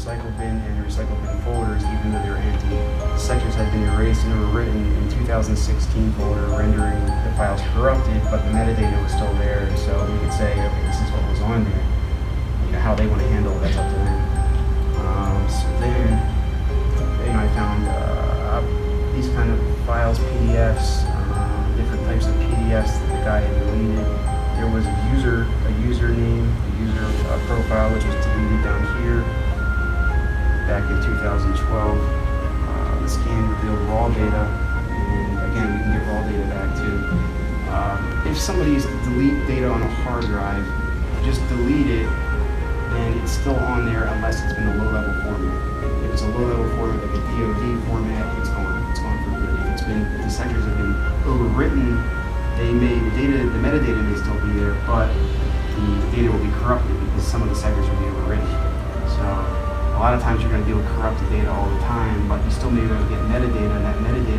recycle bin and the recycle bin folders, even though they were empty. The sectors had been erased and overwritten in 2016 folder, rendering the files corrupted, but the metadata was still there. So you could say, okay, this is what was on there. How they want to handle it, that's up to them. So then, I found these kind of files, PDFs, different types of PDFs that the guy had deleted. There was a username, a user profile, which was deleted down here back in 2012. The scan revealed raw data, and again, we can get raw data back too. If somebody's delete data on a hard drive, just delete it, then it's still on there unless it's been a low-level format. If it's a low-level format, like a DOD format, it's gone. It's gone for good. If the sectors have been overwritten, the metadata may still be there, but the data will be corrupted because some of the sectors will be overwritten. So a lot of times you're going to deal with corrupted data all the time, but you still may be able to get metadata, and that metadata